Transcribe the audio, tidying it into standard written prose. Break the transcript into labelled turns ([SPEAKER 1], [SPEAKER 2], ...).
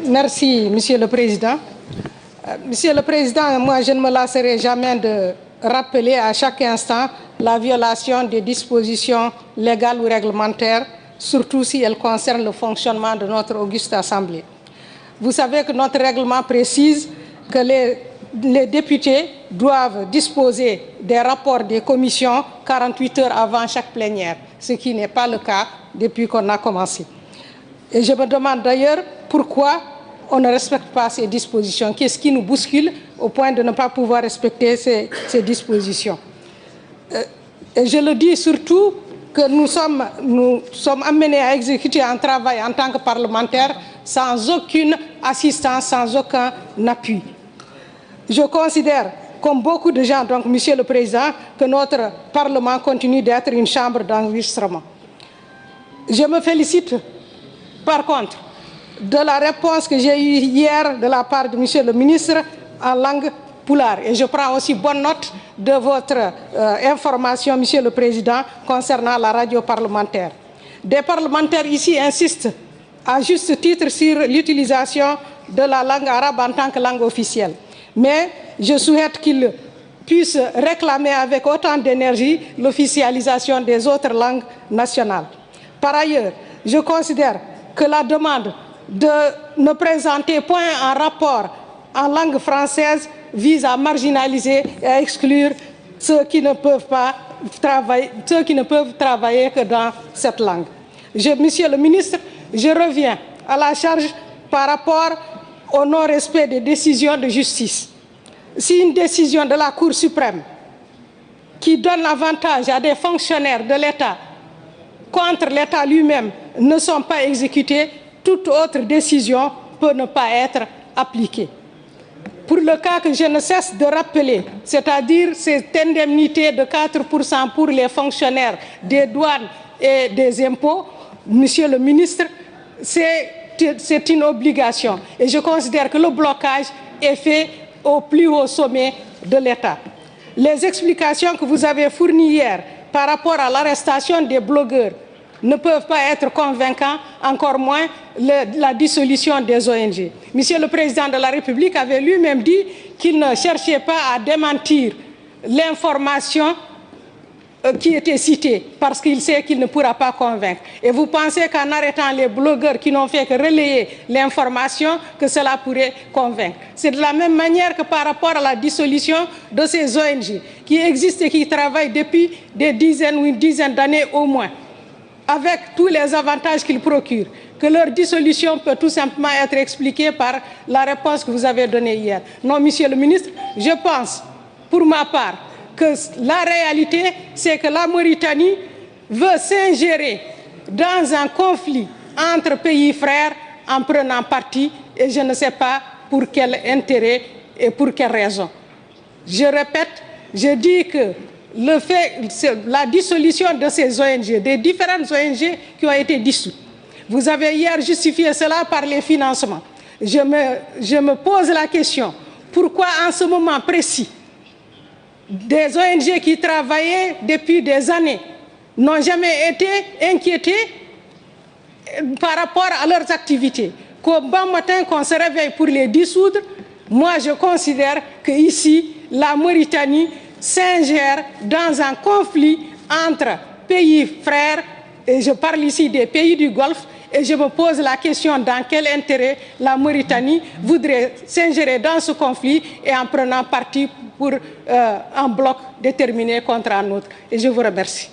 [SPEAKER 1] Merci, Monsieur le Président. Monsieur le Président, moi je ne me lasserai jamais de rappeler à chaque instant la violation des dispositions légales ou réglementaires, surtout si elles concernent le fonctionnement de notre auguste Assemblée. Vous savez que notre règlement précise que les députés doivent disposer des rapports des commissions 48 heures avant chaque plénière, ce qui n'est pas le cas depuis qu'on a commencé. Et je me demande d'ailleurs pourquoi on ne respecte pas ces dispositions. Qu'est-ce qui nous bouscule au point de ne pas pouvoir respecter ces dispositions? Et je le dis surtout que nous sommes amenés à exécuter un travail en tant que parlementaires sans aucune assistance, sans aucun appui. Je considère, comme beaucoup de gens, donc Monsieur le Président, que notre Parlement continue d'être une chambre d'enregistrement. Je me félicite, par contre, de la réponse que j'ai eue hier de la part de Monsieur le ministre en langue pulaar. Et je prends aussi bonne note de votre information, Monsieur le Président, concernant la radio parlementaire. Des parlementaires ici insistent à juste titre sur l'utilisation de la langue arabe en tant que langue officielle. Mais je souhaite qu'ils puissent réclamer avec autant d'énergie l'officialisation des autres langues nationales. Par ailleurs, je considère que la demande de ne présenter point un rapport en langue française vise à marginaliser et à exclure ceux qui ne peuvent travailler que dans cette langue. Monsieur le ministre, je reviens à la charge par rapport au non-respect des décisions de justice. Si une décision de la Cour suprême qui donne l'avantage à des fonctionnaires de l'État contre l'État lui-même ne sont pas exécutées, toute autre décision peut ne pas être appliquée. Pour le cas que je ne cesse de rappeler, c'est-à-dire cette indemnité de 4% pour les fonctionnaires des douanes et des impôts, Monsieur le ministre, c'est une obligation. Et je considère que le blocage est fait au plus haut sommet de l'État. Les explications que vous avez fournies hier par rapport à l'arrestation des blogueurs ne peuvent pas être convaincants, encore moins la dissolution des ONG. Monsieur le Président de la République avait lui-même dit qu'il ne cherchait pas à démentir l'information qui était citée, parce qu'il sait qu'il ne pourra pas convaincre. Et vous pensez qu'en arrêtant les blogueurs qui n'ont fait que relayer l'information, que cela pourrait convaincre. C'est de la même manière que par rapport à la dissolution de ces ONG, qui existent et qui travaillent depuis des dizaines ou une dizaine d'années au moins, avec tous les avantages qu'ils procurent, que leur dissolution peut tout simplement être expliquée par la réponse que vous avez donnée hier. Non, Monsieur le ministre, je pense, pour ma part, que la réalité, c'est que la Mauritanie veut s'ingérer dans un conflit entre pays frères en prenant parti, et je ne sais pas pour quel intérêt et pour quelle raison. Je répète, je dis que la dissolution de ces ONG, des différentes ONG qui ont été dissoutes, vous avez hier justifié cela par les financements. Je me pose la question, pourquoi en ce moment précis, des ONG qui travaillaient depuis des années n'ont jamais été inquiétés par rapport à leurs activités? Qu'au bon matin qu'on se réveille pour les dissoudre, moi je considère qu'ici, la Mauritanie s'ingère dans un conflit entre pays frères, et je parle ici des pays du Golfe, et je me pose la question dans quel intérêt la Mauritanie voudrait s'ingérer dans ce conflit et en prenant parti pour un bloc déterminé contre un autre. Et je vous remercie.